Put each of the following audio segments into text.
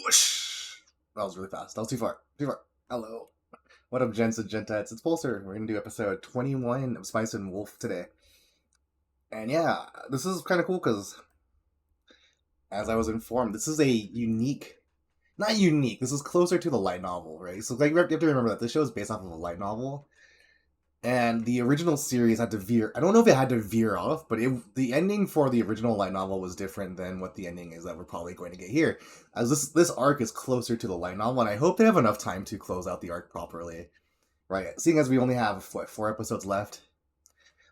Whoosh. That was really fast. That was too far. Too far. Hello. What up, gents and gentettes? It's Pulsar. We're gonna do episode 21 of Spice and Wolf today. And yeah, this is kind of cool because, as I was informed, this is a unique. Not unique. This is closer to the light novel, right? So, like, you have to remember that this show is based off of a light novel, and the original series had to veer. I don't know if it had to veer off, but the ending for the original light novel was different than what the ending is that we're probably going to get here. As this arc is closer to the light novel, and I hope they have enough time to close out the arc properly. Right, seeing as we only have what 4 episodes left.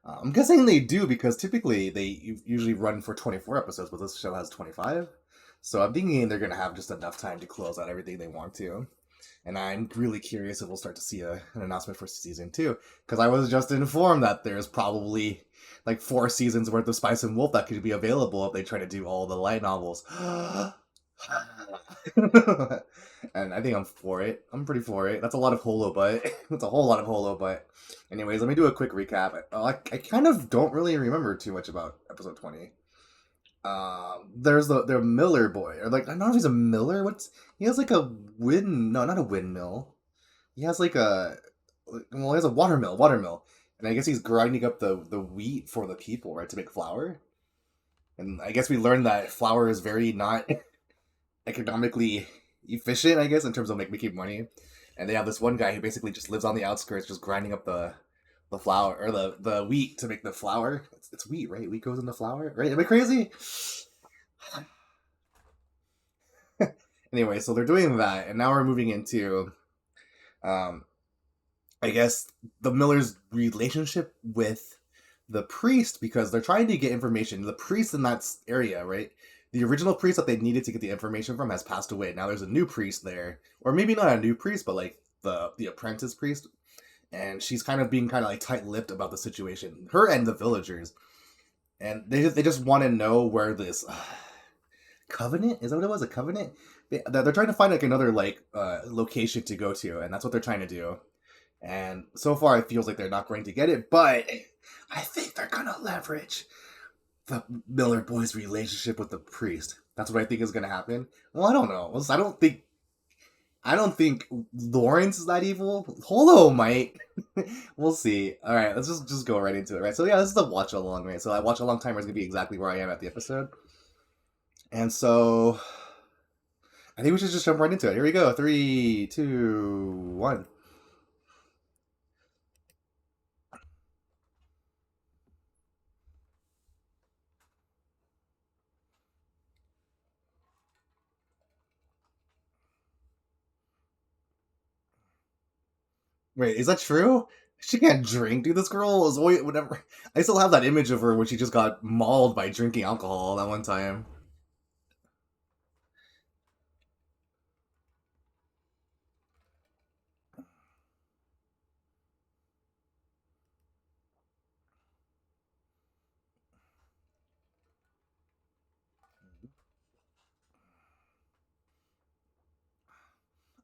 I'm guessing they do because typically they usually run for 24 episodes, but this show has 25. So I'm thinking they're gonna have just enough time to close out everything they want to. And I'm really curious if we'll start to see an announcement for season 2. Because I was just informed that there's probably like 4 seasons worth of Spice and Wolf that could be available if they try to do all the light novels. And I think I'm for it. I'm pretty for it. That's a lot of holo butt. That's a whole lot of holo butt. Anyways, let me do a quick recap. I kind of don't really remember too much about episode 20. There's the Miller boy, or like I don't know if he's a miller. He has like a wind? No, not a windmill. He has like he has a watermill, and I guess he's grinding up the wheat for the people, right, to make flour. And I guess we learned that flour is very not economically efficient, I guess, in terms of like making money. And they have this one guy who basically just lives on the outskirts, just grinding up the flour or the wheat to make the flour. It's wheat, right? Wheat goes into flour, right? Am I crazy? Anyway, so they're doing that, and now we're moving into, I guess, the Miller's relationship with the priest because they're trying to get information. The priest in that area, right? The original priest that they needed to get the information from has passed away. Now there's a new priest there, or maybe not a new priest, but like the apprentice priest, and she's kind of being kind of like tight-lipped about the situation. Her and the villagers, and they just want to know where this covenant is that what it was, a covenant. They're trying to find like another like location to go to, and that's what they're trying to do. And so far, it feels like they're not going to get it, but I think they're gonna leverage the Miller boy's relationship with the priest. That's what I think is gonna happen. Well, I don't know. I don't think Lawrence is that evil. Holo might. We'll see. All right, let's just go right into it. Right. So yeah, this is the watch along. Right. So I watch along timer is gonna be exactly where I am at the episode, and so I think we should just jump right into it. Here we go. 3, 2, 1. Wait, is that true? She can't drink, dude. This girl is always whatever. I still have that image of her when she just got mauled by drinking alcohol that one time.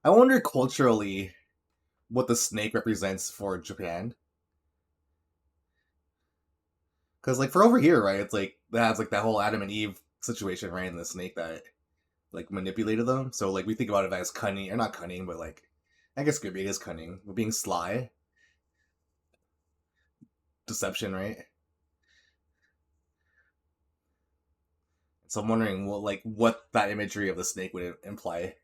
I wonder culturally what the snake represents for Japan. Because like for over here, right? It's like that has like that whole Adam and Eve situation, right? And the snake that like manipulated them. So like we think about it as cunning, or not cunning, but like I guess it is cunning, but being sly, deception, right? So I'm wondering what that imagery of the snake would imply.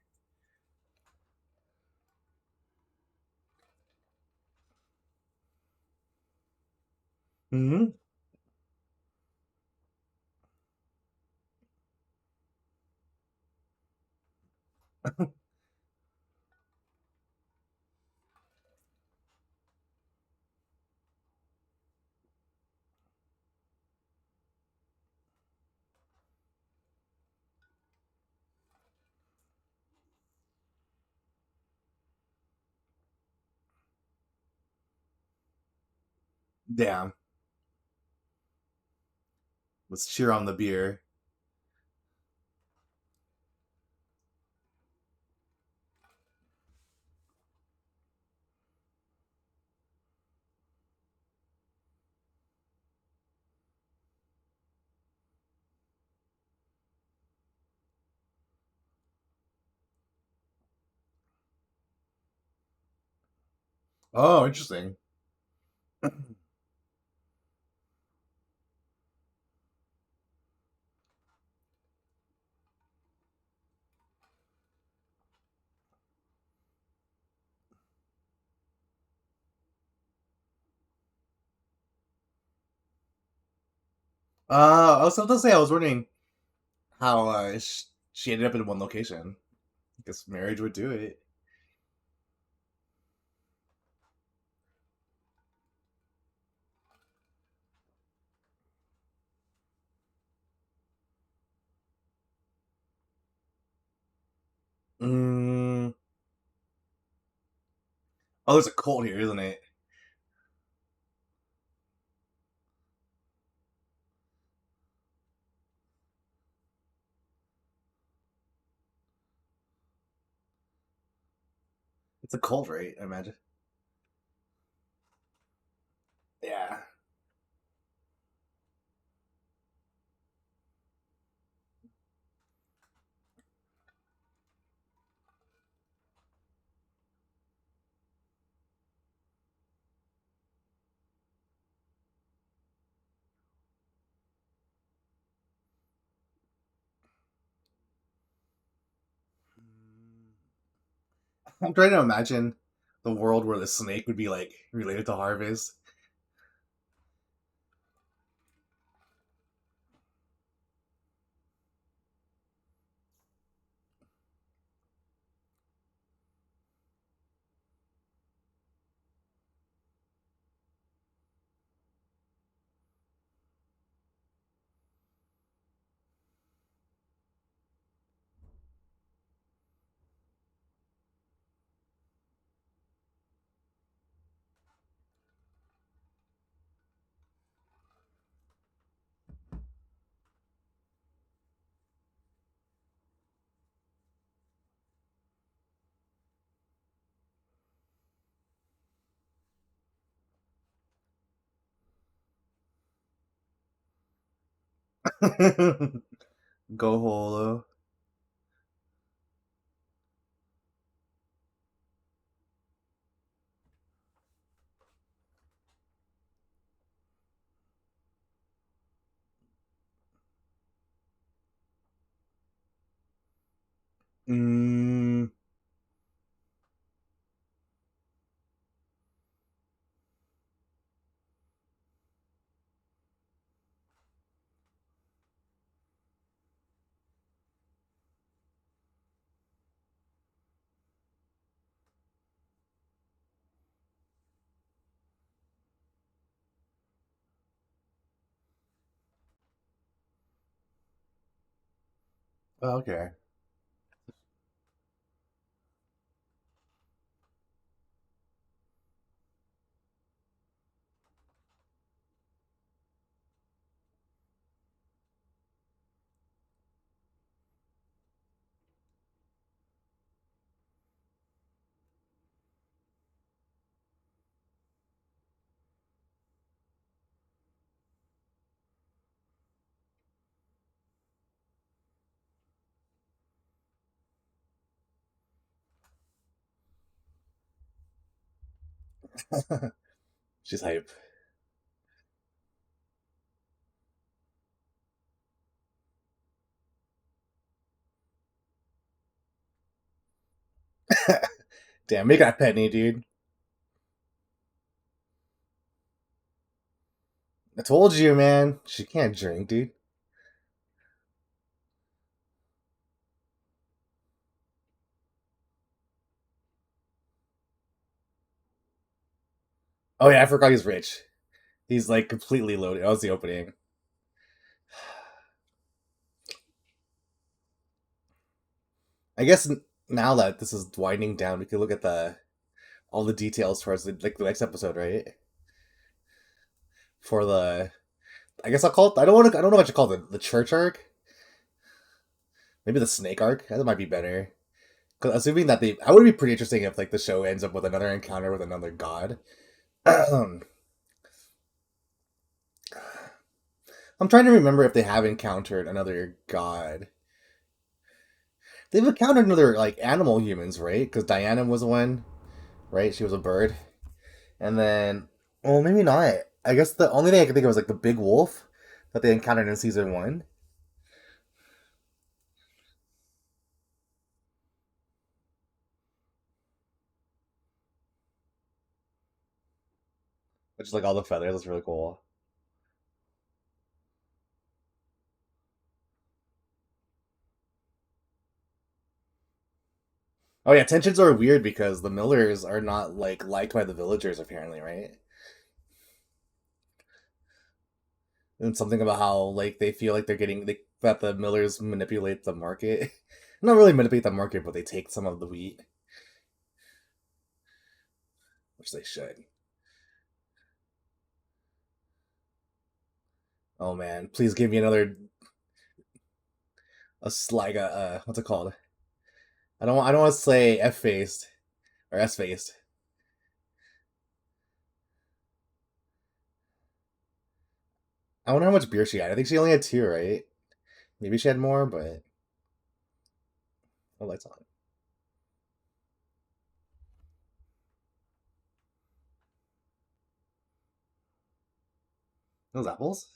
Hmm. Damn. Let's cheer on the beer. Oh, interesting. I was about to say, I was wondering how she ended up in one location. I guess marriage would do it. Mm. Oh, there's a cult here, isn't it? It's a cult, right? I imagine. Yeah. I'm trying to imagine the world where the snake would be like related to Harvest. Go Holo. Mm, okay. She's hype. Damn, make that Penny, dude. I told you, man. She can't drink, dude. Oh yeah, I forgot he's rich. He's like completely loaded. That was the opening. I guess now that this is winding down, we can look at the all the details towards like the next episode, right? For the, I guess I'll call it. I don't want to. I don't know what you call it. The church arc. Maybe the snake arc. That might be better. Because assuming that they, I would be pretty interesting if like the show ends up with another encounter with another god. I'm trying to remember if they have encountered another god. They've encountered another like animal humans, right? Because Diana was one, right? She was a bird. And then, well, maybe not. I guess the only thing I could think of was like the big wolf that they encountered in season one, which is like all the feathers. That's really cool. Oh yeah, tensions are weird because the Millers are not like liked by the villagers apparently, right? And something about how like they feel like they're getting that the Millers manipulate the market. Not really manipulate the market, but they take some of the wheat, which they should. Oh man, please give me another like a what's it called? I don't want to say F faced or S faced. I wonder how much beer she had. I think she only had two, right? Maybe she had more, but oh, lights on. Those apples.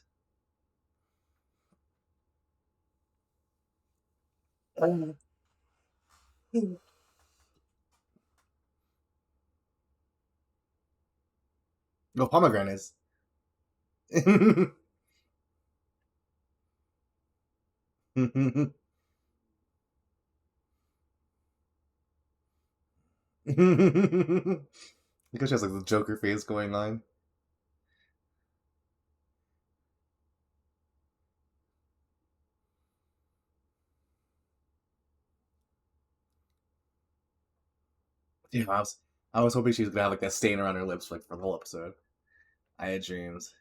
No pomegranates. Because she has like the Joker face going on. Yeah, I was hoping she was gonna have like that stain around her lips like for the whole episode. I had dreams.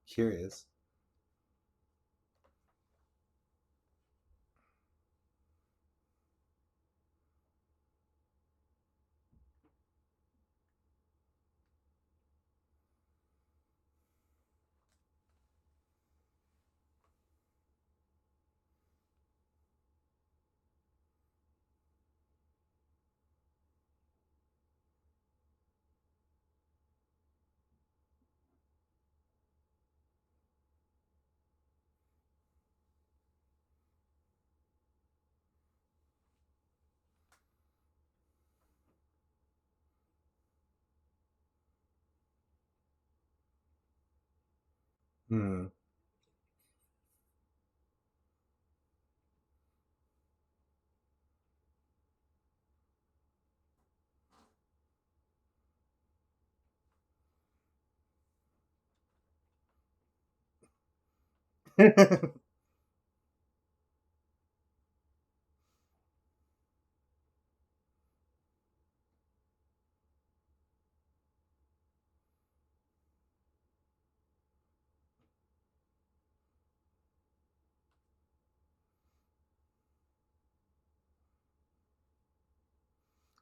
Curious. Hmm. I'm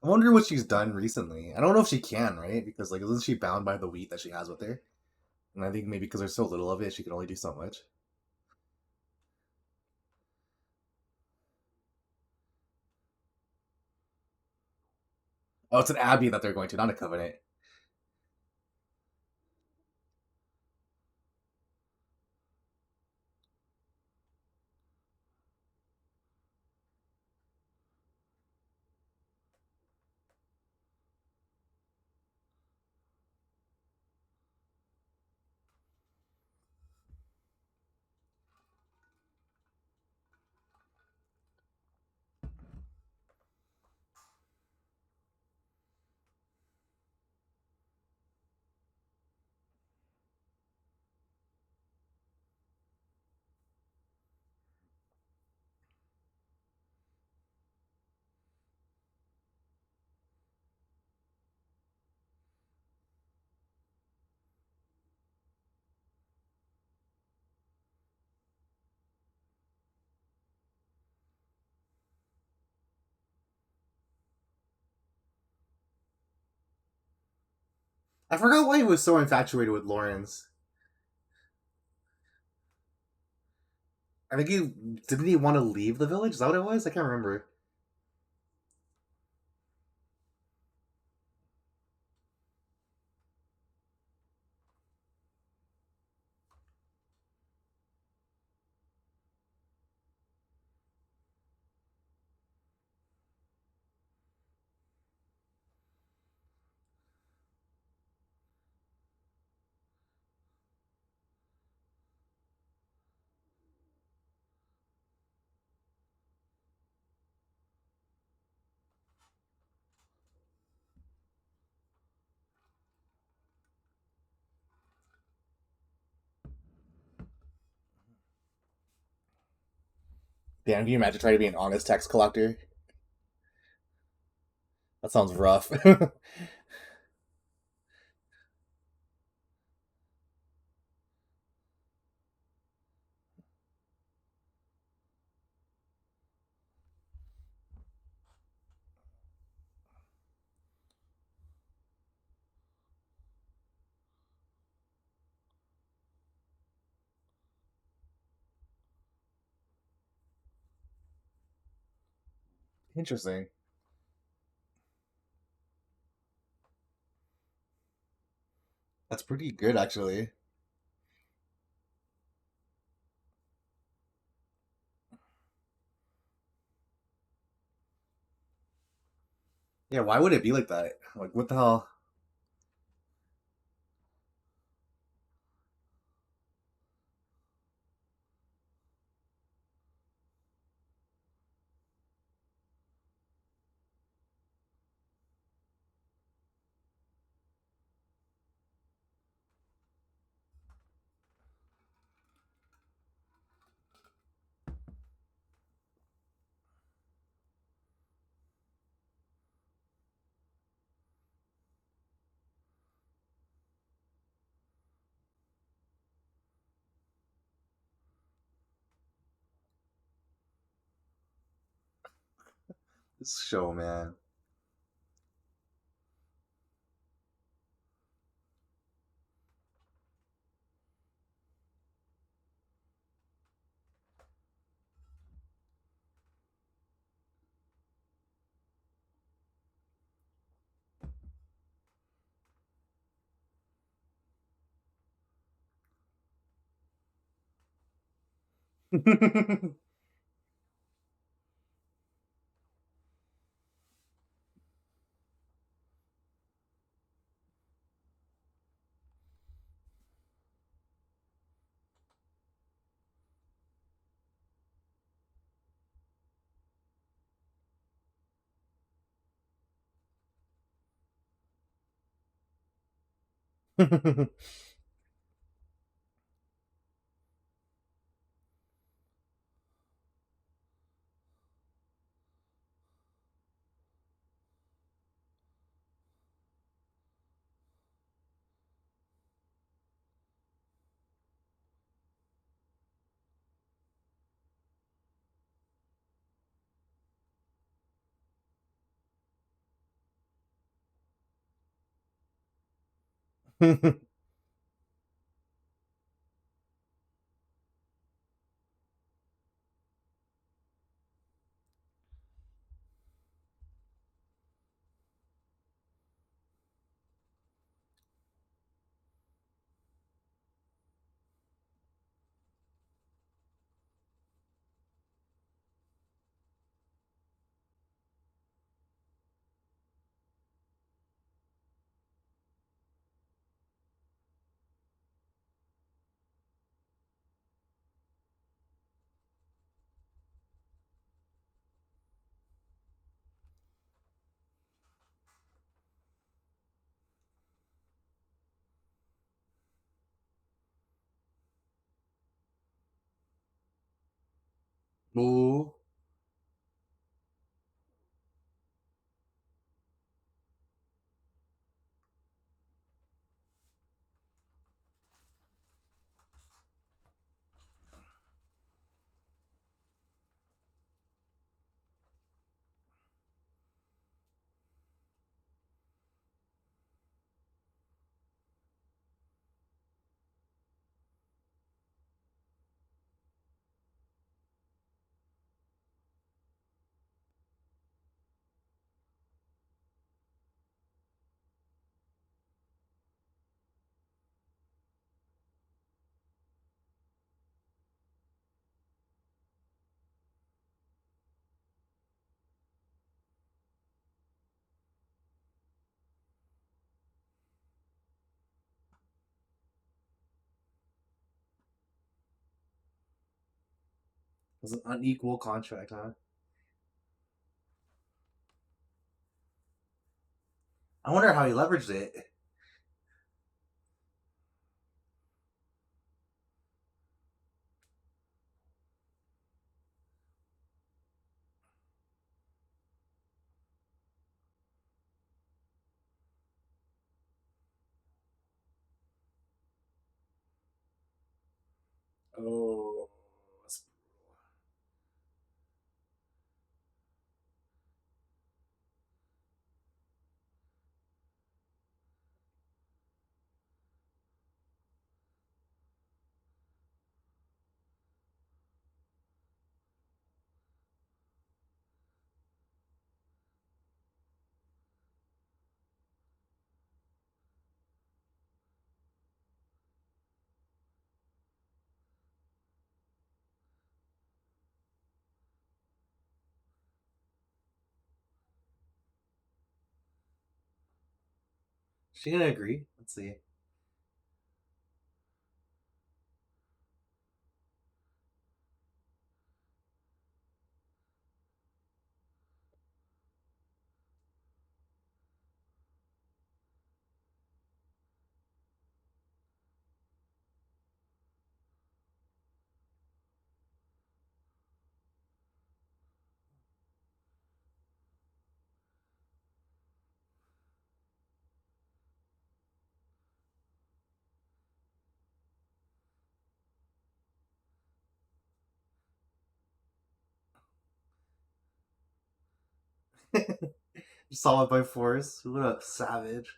wondering what she's done recently. I don't know if she can, right? Because like, isn't she bound by the wheat that she has with her? And I think maybe because there's so little of it, she can only do so much. Oh, it's an abbey that they're going to, not a covenant. I forgot why he was so infatuated with Lawrence. I think he didn't he want to leave the village? Is that what it was? I can't remember. Damn, can you imagine trying to be an honest tax collector? That sounds rough. Interesting. That's pretty good, actually. Yeah, why would it be like that? Like, what the hell? This show, man. Ooh. was an unequal contract, huh? I wonder how he leveraged it. Oh, she didn't agree. Let's see. Solid by force. What a savage.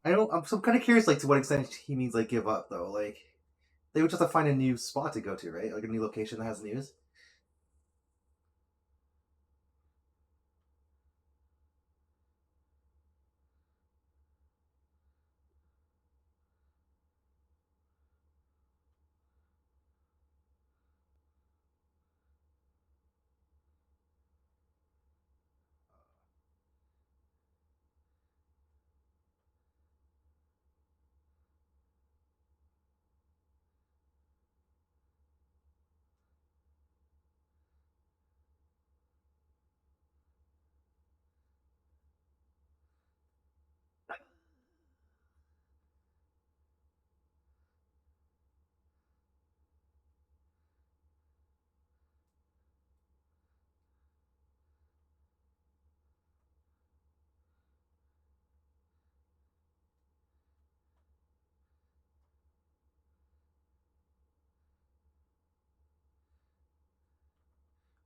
I don't. I'm so kind of curious, like to what extent he means like give up though. Like they would just have to find a new spot to go to, right? Like a new location that has news.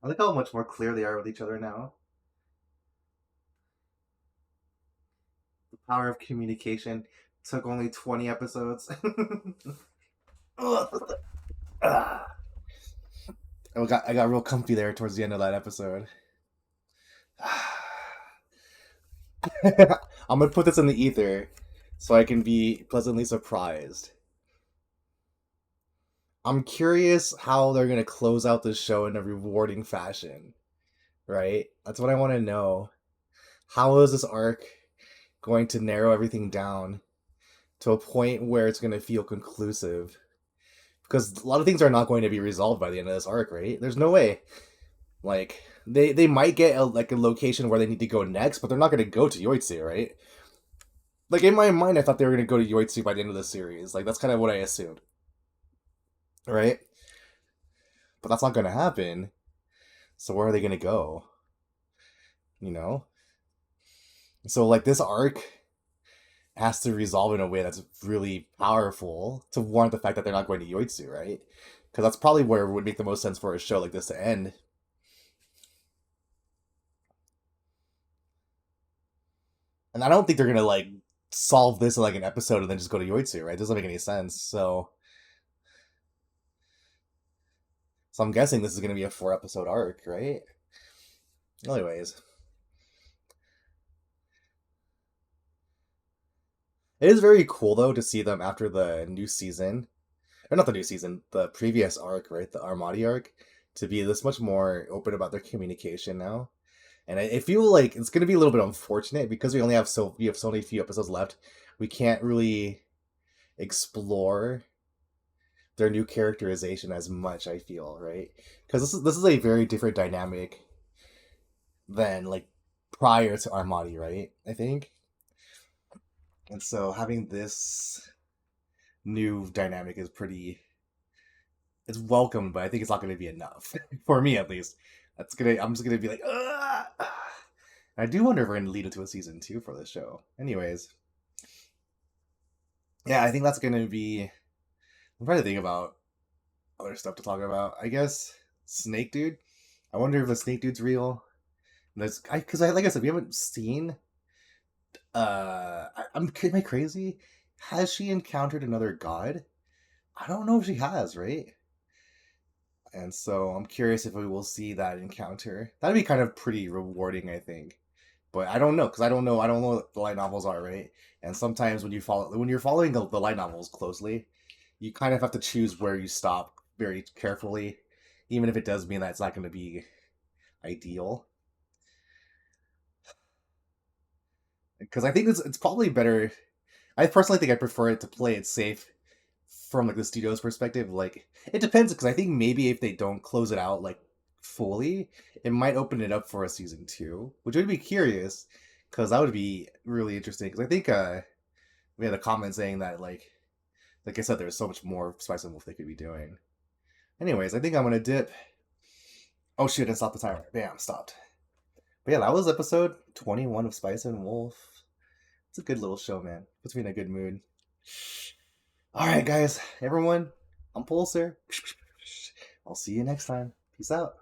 I like how much more clear they are with each other now. The power of communication took only 20 episodes. I got real comfy there towards the end of that episode. I'm gonna put this in the ether so I can be pleasantly surprised. I'm curious how they're gonna close out the show in a rewarding fashion, right? That's what I want to know. How is this arc going to narrow everything down to a point where it's going to feel conclusive? Because a lot of things are not going to be resolved by the end of this arc, right? There's no way. Like they might get like a location where they need to go next, but they're not going to go to Yoitsu, right? Like in my mind, I thought they were going to go to Yoitsu by the end of the series. Like that's kind of what I assumed, right? but that's not going to happen. So where are they going to go? You know? So like this arc has to resolve in a way that's really powerful to warrant the fact that they're not going to Yoitsu, right? Because that's probably where it would make the most sense for a show like this to end. And I don't think they're gonna like solve this in like an episode and then just go to Yoitsu, right? It doesn't make any sense. So I'm guessing this is gonna be a 4 episode arc, right? Anyways, it is very cool though to see them after the new season, or not the new season, the previous arc, right? The Armati arc, to be this much more open about their communication now. And I feel like it's gonna be a little bit unfortunate because we have so many few episodes left. We can't really explore their new characterization as much. I feel right because this is a very different dynamic than like prior to Armati, right? I think, and so having this new dynamic is pretty. It's welcome, but I think it's not going to be enough for me at least. I'm just gonna be like, ugh. I do wonder if we're going to lead into a season 2 for this show. Anyways, yeah, I think that's going to be. I'm trying to think about other stuff to talk about. I guess Snake Dude. I wonder if the Snake Dude's real. Because like I said, we haven't seen. Am I crazy? Has she encountered another god? I don't know if she has, right? And so I'm curious if we will see that encounter. That'd be kind of pretty rewarding, I think. But I don't know because I don't know what the light novels are, right? And sometimes when you're following the light novels closely, you kind of have to choose where you stop very carefully, even if it does mean that it's not going to be ideal. Because I think it's probably better. I personally think I prefer it to play it safe from like the studio's perspective. Like it depends because I think maybe if they don't close it out like fully, it might open it up for a season 2, which would be curious because that would be really interesting. Because I think we had a comment saying that like I said, there's so much more Spice and Wolf they could be doing. Anyways, I think I'm gonna dip. Oh shit! And stop the timer. Bam, stopped. But yeah, that was episode 21 of Spice and Wolf. It's a good little show, man. Puts me in a good mood. All right, guys, everyone, I'm Pulsar. I'll see you next time. Peace out.